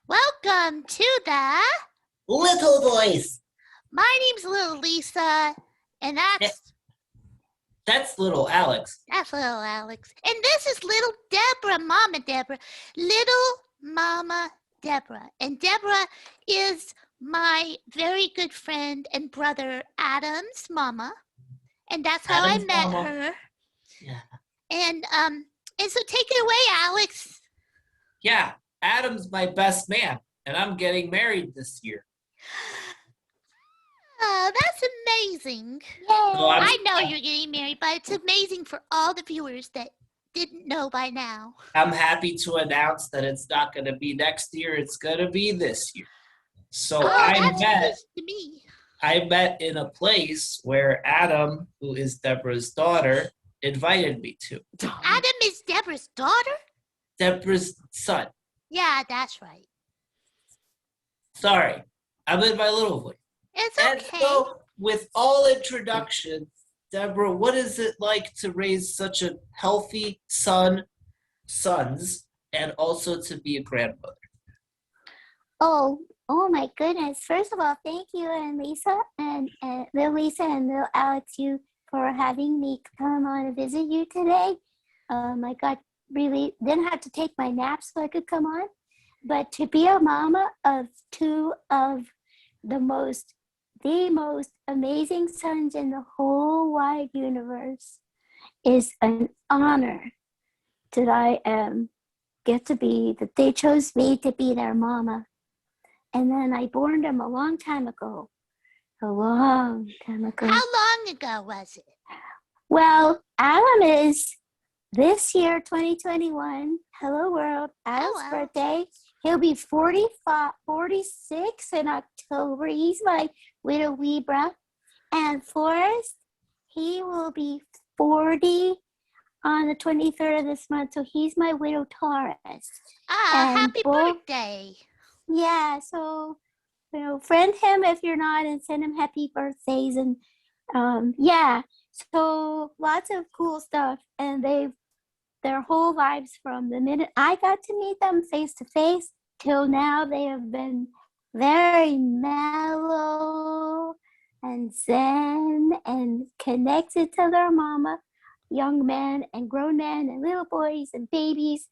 Welcome to the Little voice. My name's Little Lisa, and That's little Alex. that's Little Alex. And this is Little Debra, Mama Debra. Little Mama Debra. And Debra is my very good friend and brother Adam's mama. And that's how Adam's I met mama. her. Yeah. And so take it away, Alex. Yeah, Adam's my best man, and I'm getting married this year. Oh, that's amazing. So I know you're getting married, but it's amazing for all the viewers that didn't know by now. I'm happy to announce that it's not going to be next year, it's going to be this year. So That's news to me. I met in a place where Adam, who is Debra's daughter, invited me to. Adam is Debra's daughter? Debra's son. Yeah, that's right. Sorry, I'm in my little voice. It's okay. And so, with all introductions, Debra, what is it like to raise such a healthy sons, and also to be a grandmother? Oh my goodness. First of all, thank you and Lisa and little Lisa and little Alex, you for having me come on and visit you today. I got really didn't have to take my nap so I could come on. But to be a mama of two of the most amazing sons in the whole wide universe is an honor that that they chose me to be their mama. And then I born them a long time ago. How long ago was it? Well, Adam is this year, 2021. Hello world. Adam's birthday. He'll be 46 in October. He's my widow Libra. And Forrest, he will be 40 on the 23rd of this month. So he's my widow Taurus. Happy birthday. Yeah, so, friend him if you're not and send him happy birthdays. And so lots of cool stuff. And their whole lives from the minute I got to meet them face to face till now, they have been very mellow and zen and connected to their mama, young men and grown men and little boys and babies.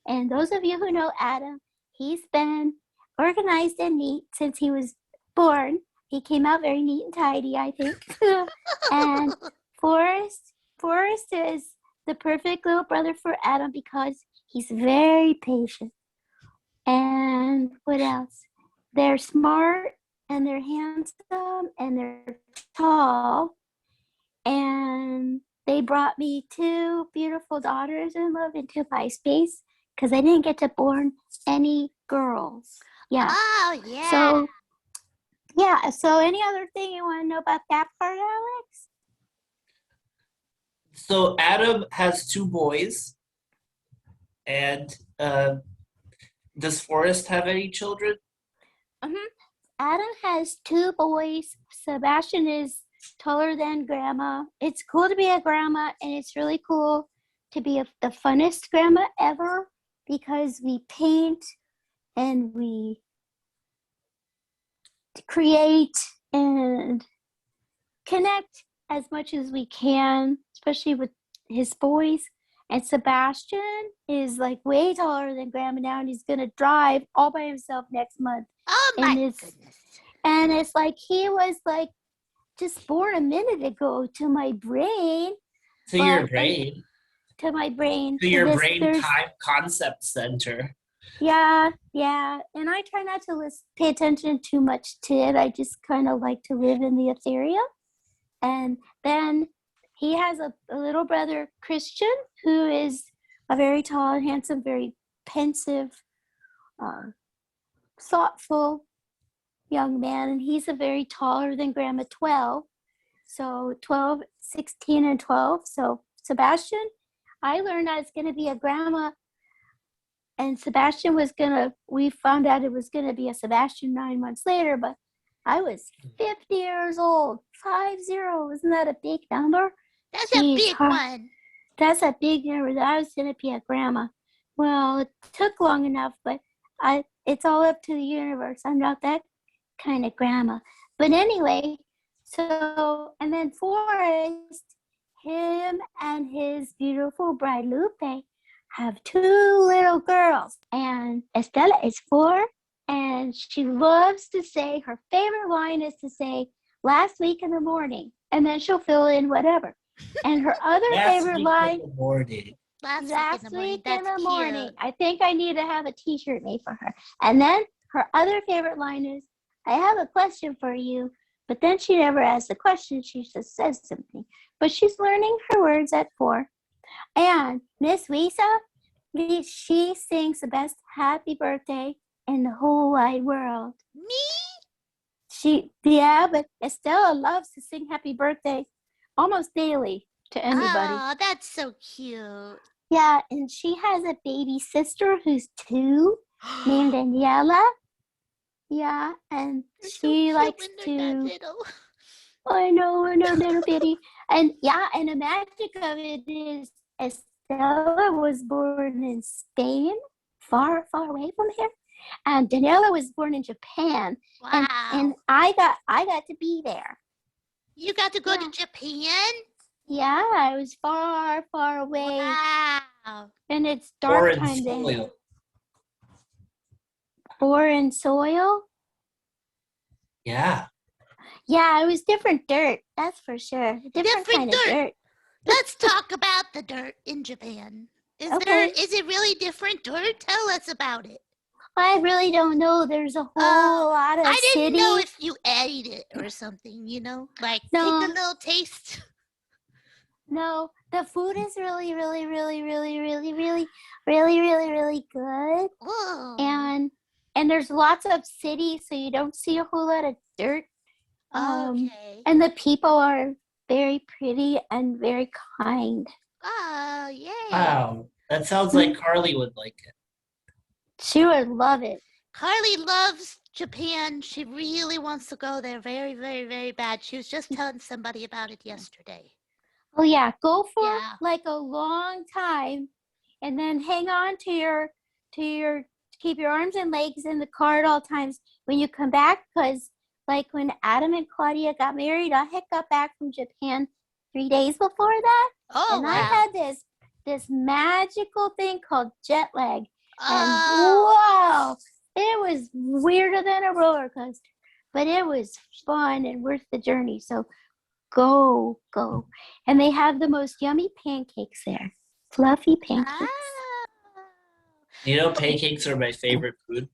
And those of you who know Adam, he's been organized and neat since he was born. He came out very neat and tidy, I think. And Forrest is the perfect little brother for Adam because he's very patient. And what else? They're smart and they're handsome and they're tall. And they brought me two beautiful daughters in love into my space because I didn't get to born any girls. Yeah. Oh, yeah. So any other thing you want to know about that part, Alex? So Adam has two boys, and does Forrest have any children? Adam has two boys. Sebastian is taller than grandma. It's cool to be a grandma, and it's really cool to be the funnest grandma ever because we paint and we create and connect as much as we can, especially with his boys. And Sebastian is like way taller than grandma now, and he's gonna drive all by himself next month. Oh my goodness. And it's like he was like just born a minute ago to my brain. To your brain. To my brain. To your brain time concept center. Yeah. And I try not to pay attention too much to it. I just kind of like to live in the ethereal. And then he has a little brother, Christian, who is a very tall, handsome, very pensive, thoughtful young man. And he's a very taller than Grandma 12. So 12, 16, and 12. So Sebastian, I learned I was going to be a grandma. And Sebastian we found out it was going to be a Sebastian 9 months later, but I was 50 years old. 50. Isn't that a big number? That's a big one. That's a big number that I was going to be a grandma. Well, it took long enough, but It's all up to the universe. I'm not that kind of grandma. But anyway, so and then Forrest, him and his beautiful bride Lupe have two little girls, and Estella is 4, and she loves to say her favorite line is to say last week in the morning, and then she'll fill in whatever. And her other Last favorite week line, in the morning. Last week in the morning. That's cute. I think I need to have a t-shirt made for her. And then her other favorite line is, I have a question for you. But then she never asks the question. She just says something. But she's learning her words at 4. And Miss Lisa, she sings the best happy birthday in the whole wide world. Me? But Estella loves to sing happy birthday almost daily to anybody. Oh, that's so cute. Yeah, and she has a baby sister who's 2 named Daniela. Yeah, and They're so she cute likes when they're that to. little. I know, little bitty. And yeah, and the magic of it is Estella was born in Spain, far, far away from here. And Daniela was born in Japan. Wow. And I got to be there. You got to go to Japan? Yeah, I was far, far away. Wow. And it's dark Foreign time then. soil. Foreign soil? Yeah. Yeah, it was different dirt, that's for sure. Different kind of dirt. Let's talk about the dirt in Japan. Is it really different dirt? Tell us about it. I really don't know. There's a whole lot of I didn't cities. know if you ate it or something, like take a little taste. No, the food is really, really, really, really, really, really, really, really, really good. Whoa. And there's lots of cities, so you don't see a whole lot of dirt. Okay. And the people are very pretty and very kind. Oh, yay. Wow. That sounds like Carly would like it. She would love it. Carly loves Japan. She really wants to go there very, very, very bad. She was just telling somebody about it yesterday. Oh yeah, go for like a long time, and then hang on to your keep your arms and legs in the car at all times when you come back, because like when Adam and Claudia got married, I had got back from Japan 3 days before that. Oh, and wow. I had this magical thing called jet lag. And Oh. wow, it was weirder than a roller coaster, but it was fun and worth the journey. So go. And they have the most yummy pancakes there. Fluffy pancakes. Wow. Pancakes are my favorite food.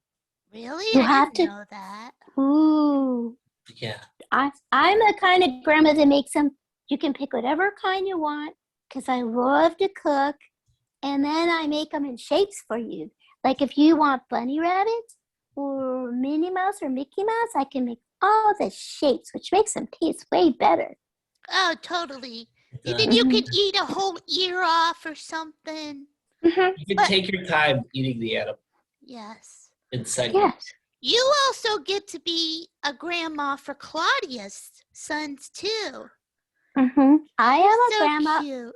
Really? You I have didn't to- know that. Ooh. Yeah. I'm the kind of grandma that makes them, you can pick whatever kind you want, because I love to cook. And then I make them in shapes for you. Like if you want bunny rabbits or Minnie Mouse or Mickey Mouse, I can make all the shapes, which makes them taste way better. Oh, totally. And then you could eat a whole ear off or something. Mm-hmm. You can take your time eating the animal Yes. in segments. Yes. You also get to be a grandma for Claudia's sons too. Mm-hmm. I am a So grandma. cute.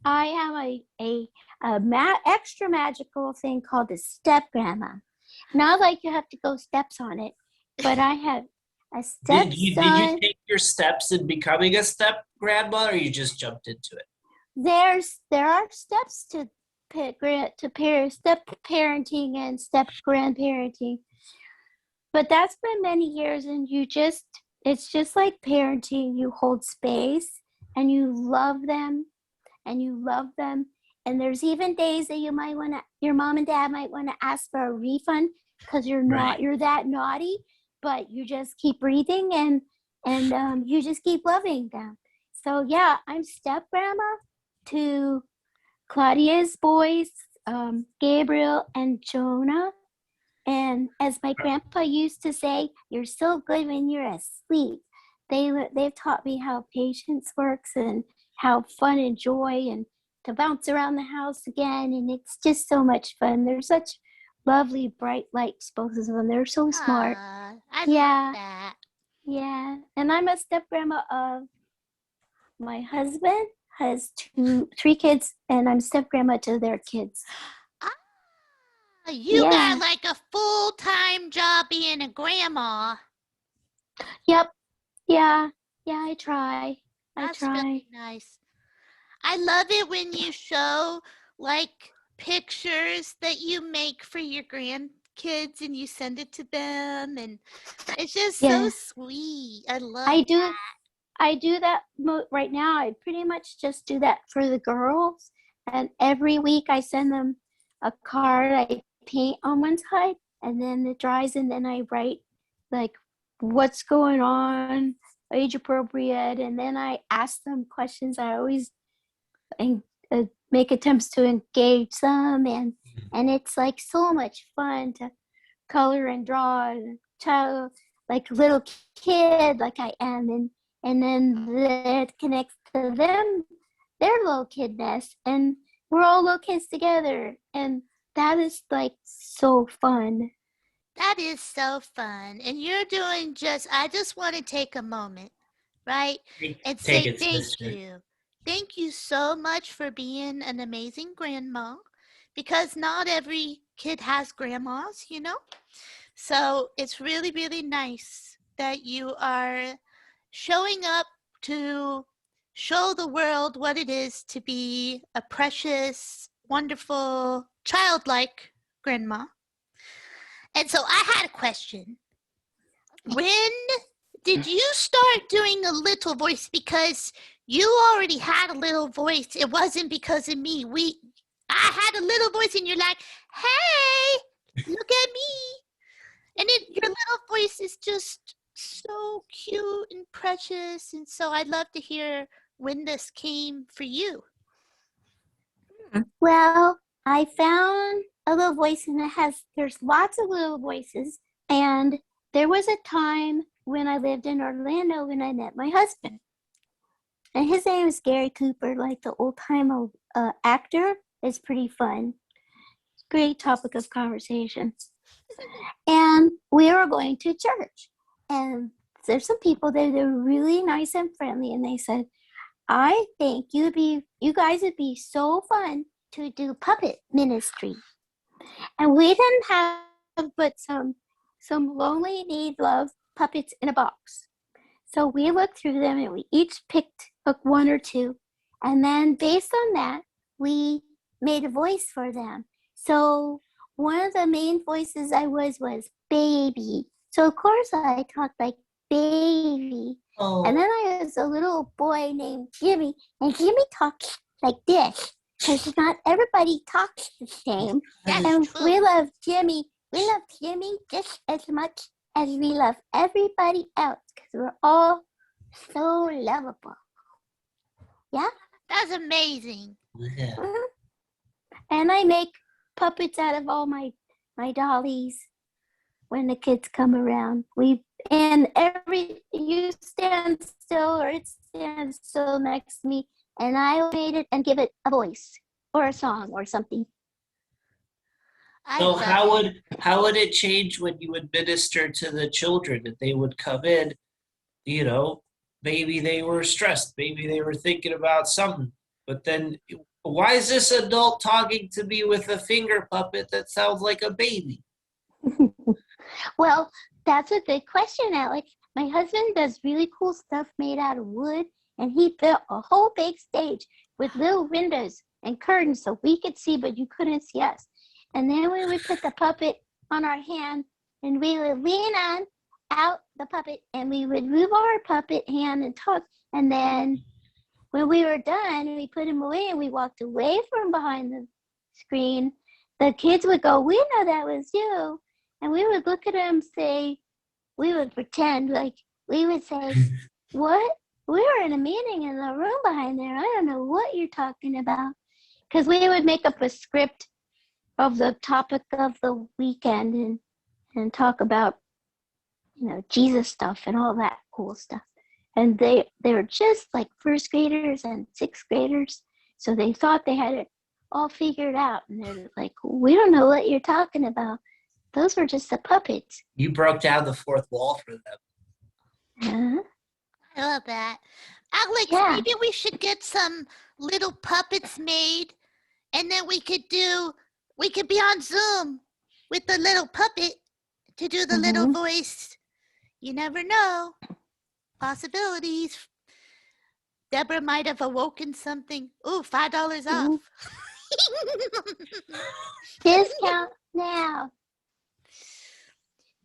I am a extra magical thing called a step grandma. Not like you have to go steps on it, but I have a step Did you son. take your steps in becoming a step grandma, or you just jumped into it? There are steps to step parenting and step grandparenting, but that's been many years, and it's just like parenting. You hold space and you love them. And there's even days that your mom and dad might want to ask for a refund because you're that naughty, but you just keep breathing and you just keep loving them. So yeah, I'm step grandma to Claudia's boys, Gabriel and Jonah. And as my grandpa used to say, you're so good when you're asleep. They've taught me how patience works and how fun and joy and to bounce around the house again. And it's just so much fun. They're such lovely, bright lights, both of them. They're so smart. I love that. Yeah. And I'm a step grandma of my husband has 3 kids, and I'm step grandma to their kids. You got like a full a grandma. Yep. Yeah. Yeah, I try. That's really nice. I love it when you show like pictures that you make for your grandkids and you send it to them, and it's just so Yeah. sweet. I love I that. do I do that right now. I pretty much just do that for the girls. And every week I send them a card. I paint on one side and then it dries, and then I write like what's going on, age appropriate. And then I ask them questions. I always make attempts to engage them. And it's like so much fun to color and draw and child like little kid like I am, and then that connects to them, their little kidness, and we're all little kids together, and that is like so fun. That is so fun. And you're doing I just want to take a moment, right? And Take say it, thank sister. you. Thank you so much for being an amazing grandma, because not every kid has grandmas, you know? So it's really, really nice that you are showing up to show the world what it is to be a precious, wonderful, childlike grandma. And so I had a question. When did you start doing a little voice? Because you already had a little voice. It wasn't because of me. I had a little voice and you're like, hey, look at me. And your little voice is just so cute and precious. And so I'd love to hear when this came for you. Well, I found a little voice, and there's lots of little voices, and there was a time when I lived in Orlando when I met my husband, and his name is Debra Cooper, like the old time actor. It's pretty fun. Great topic of conversation. And we were going to church, and there's some people there that are really nice and friendly, and they said, I think you guys would be so fun to do puppet ministry. And we didn't have but some lonely need love puppets in a box. So we looked through them and we each picked one or two. And then based on that, we made a voice for them. So one of the main voices I was baby. So of course I talked like baby. Oh. And then I was a little boy named Jimmy, and Jimmy talks like this, because not everybody talks the same. And we love Jimmy. We love Jimmy just as much as we love everybody else, because we're all so lovable. Yeah? That's amazing. Yeah. And I make puppets out of all my dollies when the kids come around. You stand still or it stands still next to me, and I made it and give it a voice or a song or something. So how would it change when you administer to the children, that they would come in, you know, maybe they were stressed, maybe they were thinking about something, but then why is this adult talking to me with a finger puppet that sounds like a baby? Well, that's a good question, Alex. My husband does really cool stuff made out of wood, and he built a whole big stage with little windows and curtains so we could see, but you couldn't see us. And then we would put the puppet on our hand, and we would lean on out the puppet, and we would move our puppet hand and talk. And then when we were done, we put him away and we walked away from behind the screen. The kids would go, we know that was you. And we would look at him, we would pretend like we would say, what? We were in a meeting in the room behind there. I don't know what you're talking about. Because we would make up a script of the topic of the weekend and talk about, Jesus stuff and all that cool stuff. And they were just like first graders and sixth graders. So they thought they had it all figured out. And they're like, we don't know what you're talking about. Those were just the puppets. You broke down the fourth wall for them. Huh? I love that. Alex, Yeah. maybe we should get some little puppets made, and then we could be on Zoom with the little puppet, to do the little voice. You never know. Possibilities. Deborah might have awoken something. Ooh, $5 off. Discount now.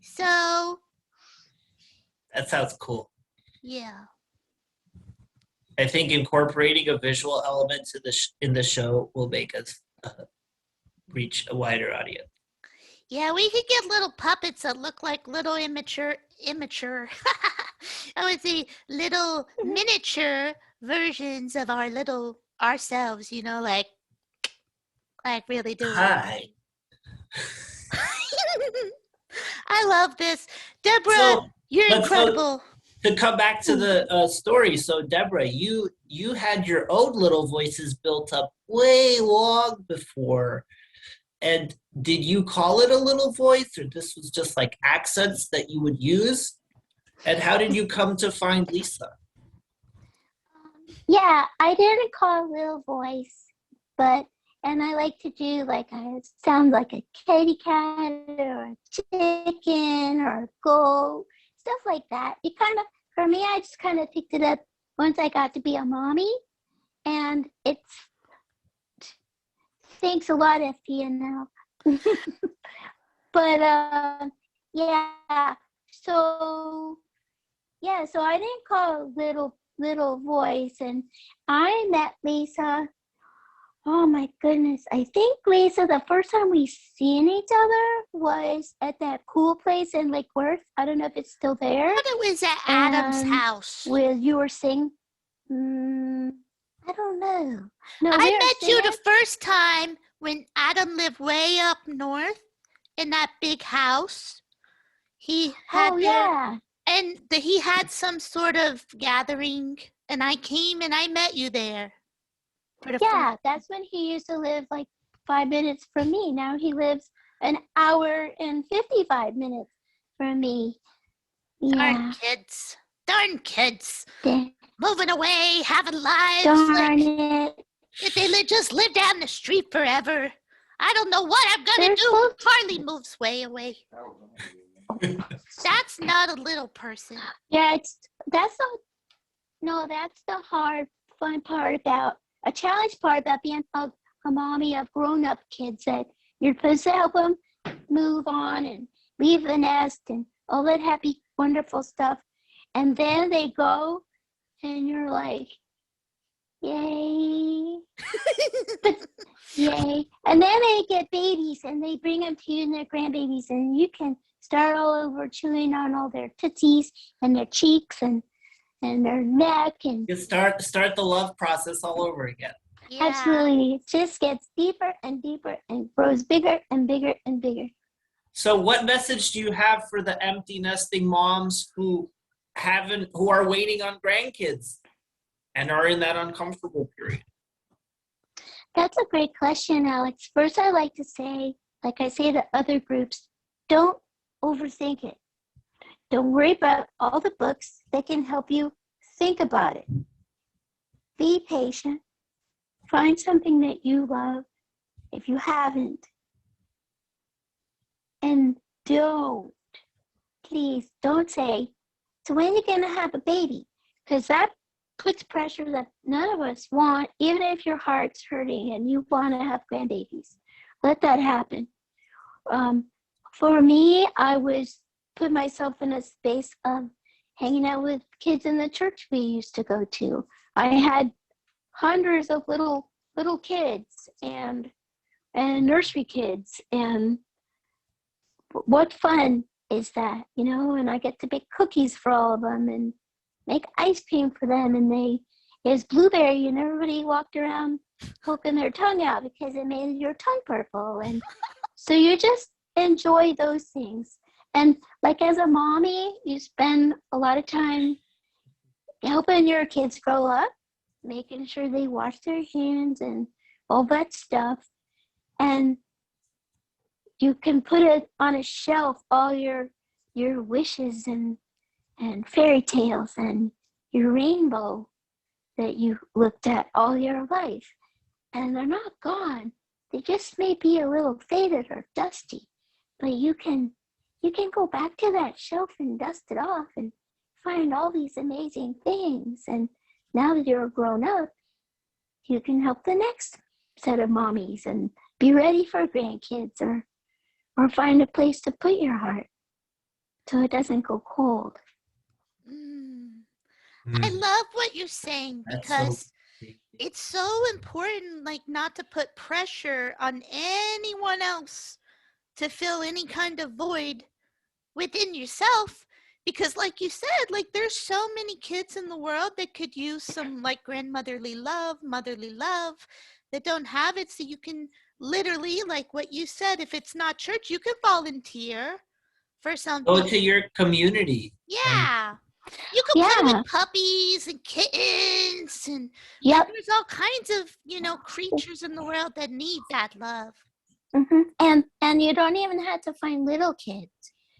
So, That sounds cool. yeah. I think incorporating a visual element to in the show will make us reach a wider audience. Yeah, we could get little puppets that look like little immature, I would say little miniature versions of our little ourselves, you know, like really doing. Hi. I love this. Deborah, So, you're let's go- incredible. To come back to the story, so Deborah, you had your own little voices built up way long before. And did you call it a little voice, or this was just like accents that you would use? And how did you come to find Lisa? Yeah, I didn't call little voice, and I like to do like I sound like a kitty cat or a chicken or a goat, stuff like that. It kind of, for me, I just kind of picked it up once I got to be a mommy, and it's, thanks a lot, FPNL. But so I didn't call it little voice, and I met Lisa. Oh my goodness. I think Lisa, the first time we seen each other was at that cool place in Lake Worth. I don't know if it's still there. I thought it was at Adam's And house. Where you were singing. I don't know. No, I we were met you singing. the first time when Adam lived way up north in that big house. He had he had some sort of gathering, and I came and I met you there. Yeah, that's when he used to live like 5 minutes from me. Now he lives an hour and 55 minutes from me. Yeah. Darn kids. Darn. Moving away, having lives. Darn it. If they just live down the street forever. I don't know what I'm going to do when Harley moves way away. That's not a little person. Yeah, that's the fun part about, a challenge part about being a mommy of grown-up kids, that you're supposed to help them move on and leave the nest and all that happy, wonderful stuff. And then they go and you're like, yay. Yay. And then they get babies and they bring them to you and their grandbabies, and you can start all over chewing on all their tootsies and their cheeks and their neck, and you start the love process all over again. Yeah. Absolutely. It just gets deeper and deeper and grows bigger and bigger and bigger. So what message do you have for the empty nesting moms who are waiting on grandkids and are in that uncomfortable period? That's a great question, Alex. First, I like to say, like I say to other groups, don't overthink it. Don't worry about all the books that can help you think about it. Be patient. Find something that you love if you haven't. And please don't say, so when are you going to have a baby? Because that puts pressure that none of us want, even if your heart's hurting and you want to have grandbabies. Let that happen. For me, I put myself in a space of hanging out with kids in the church we used to go to. I had hundreds of little kids and nursery kids, and what fun is that, you know? And I get to bake cookies for all of them and make ice cream for them, and it was blueberry, and everybody walked around poking their tongue out because it made your tongue purple. And so you just enjoy those things. And like as a mommy, you spend a lot of time helping your kids grow up, making sure they wash their hands and all that stuff. And you can put it on a shelf, all your wishes and fairy tales and your rainbow that you looked at all your life. And they're not gone. They just may be a little faded or dusty, but you can you can go back to that shelf and dust it off and find all these amazing things. And now that you're grown up, you can help the next set of mommies and be ready for grandkids, or find a place to put your heart so it doesn't go cold. I love what you're saying, That's so because it's so important, like, not to put pressure on anyone else to fill any kind of void within yourself. Because like you said, like, there's so many kids in the world that could use some, like, grandmotherly love, motherly love, that don't have it. So you can literally, like what you said, if it's not church, you can volunteer for Go something. to your community. Yeah. You could play Yeah. with puppies and kittens, and Yep. there's all kinds of, creatures in the world that need that love. And you don't even have to find little kids.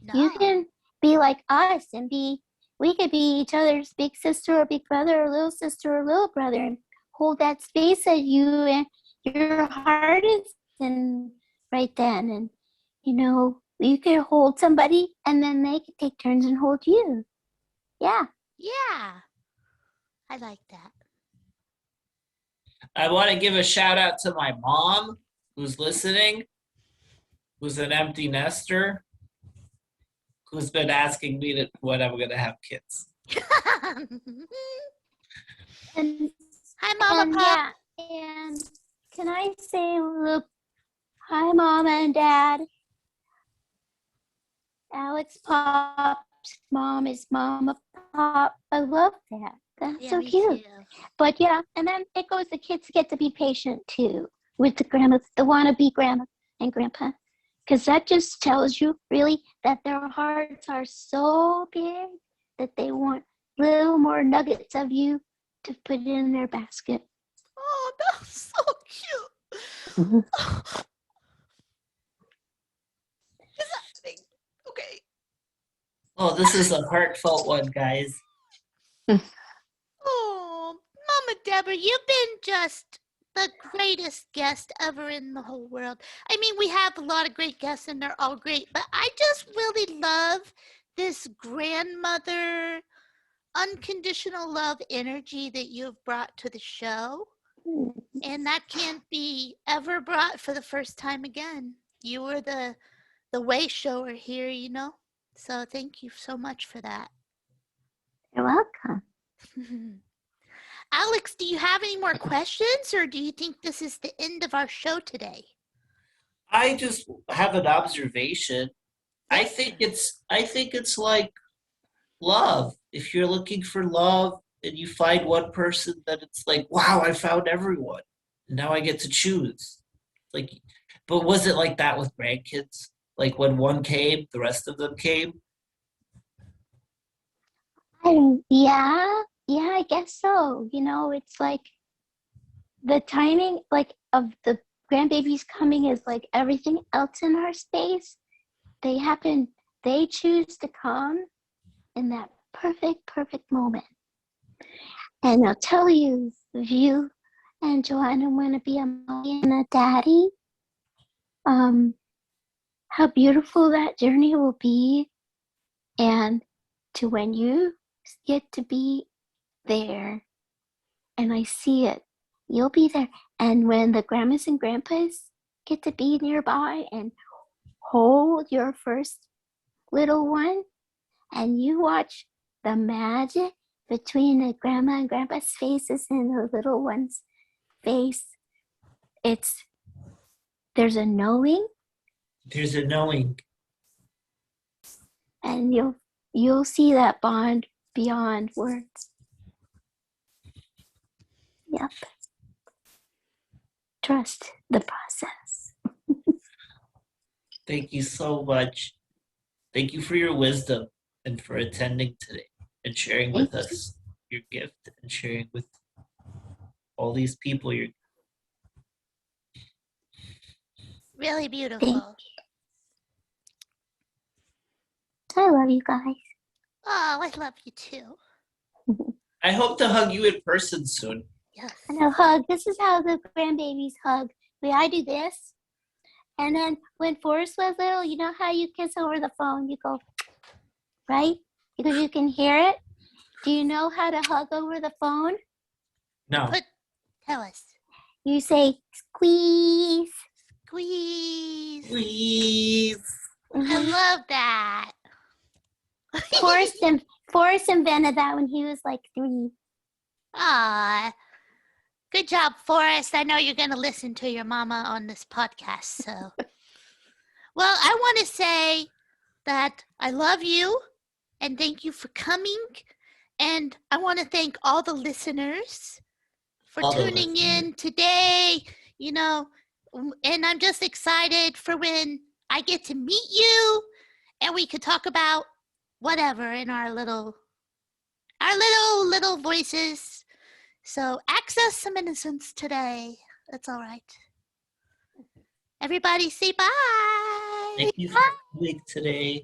No. You can be like us and we could be each other's big sister or big brother or little sister or little brother, and hold that space that you and your heart is in right then. And you could hold somebody and then they could take turns and hold you. Yeah. Yeah. I like that. I want to give a shout out to my mom who's listening, who's an empty nester, who's been asking me when I'm going to have kids. And Hi, Mama Pop. and can I say, look, hi, Mom and Dad. Alex Pop's mom is Mama Pop. I love that. That's Yeah, so me cute. too. But yeah, and then it goes, the kids get to be patient too with the grandmas, the wannabe grandma and grandpa. Because that just tells you really that their hearts are so big that they want little more nuggets of you to put in their basket. Oh, that's so cute. Mhm. Is happening? Okay. Oh, this is a heartfelt one, guys. Oh, Mama Deborah, you've been just the greatest guest ever in the whole world. I mean, we have a lot of great guests and they're all great, but I just really love this grandmother, unconditional love energy that you've brought to the show. And that can't be ever brought for the first time again. You were the way shower here, So thank you so much for that. You're welcome. Alex, do you have any more questions, or do you think this is the end of our show today? I just have an observation. I think it's like love. If you're looking for love and you find one person that it's like, wow, I found everyone. Now I get to choose. Like, but was it like that with grandkids? Like when one came, the rest of them came? Yeah, I guess so. It's like the timing, like, of the grandbabies coming is like everything else in our space. They choose to come in that perfect moment. And I'll tell you, if you and Joanna want to be a mommy and a daddy, how beautiful that journey will be. And to when you get to be there, and I see it, you'll be there. And when the grandmas and grandpas get to be nearby and hold your first little one, and you watch the magic between the grandma and grandpa's faces and the little one's face, there's a knowing. There's a knowing. And you'll see that bond beyond words. Yep. Trust the process. Thank you so much. Thank you for your wisdom and for attending today and sharing with us your gift and sharing with all these people your Really beautiful. I love you guys. Oh, I love you too. I hope to hug you in person soon. Yes. And a hug. This is how the grandbabies hug. I do this, And then when Forrest was little, you know how you kiss over the phone? You go, right? Because you can hear it. Do you know how to hug over the phone? No. Tell us. You say squeeze. Squeeze. Please. I Mhm. love that. Forrest invented that when he was like 3. Aw. Good job, Forrest. I know you're going to listen to your mama on this podcast. So, well, I want to say that I love you and thank you for coming. And I want to thank all the listeners for All the tuning listeners. in today. You know, and I'm just excited for when I get to meet you and we could talk about whatever in our little voices. So access some innocence today. That's all right. Everybody say bye. Thank you for coming today.